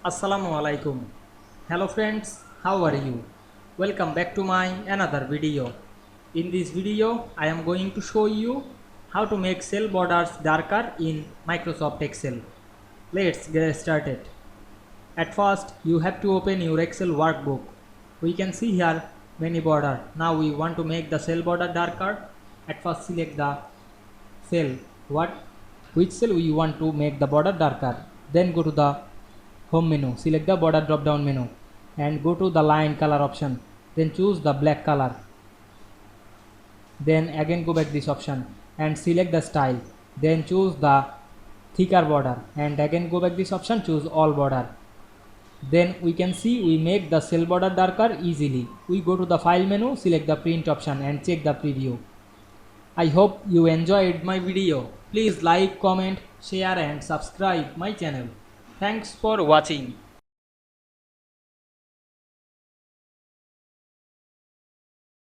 Assalamu Walaikum. Hello friends, how are you? Welcome back to my another video. In this video, I am going to show you how to make cell borders darker in Microsoft Excel. Let's get started. At first, you have to open your Excel workbook. We can see here many border. Now we want to make the cell border darker. At first, select the cell. Which cell we want to make the border darker. Then go to the home menu, select the border drop down menu and go to the line color option, then choose the black color, then again go back this option and select the style, then choose the thicker border and again go back this option, choose all border. Then we can see we make the cell border darker easily. We go to the file menu, select the print option and check the preview. I hope you enjoyed my video. Please like, comment, share and subscribe my channel. Thanks for watching.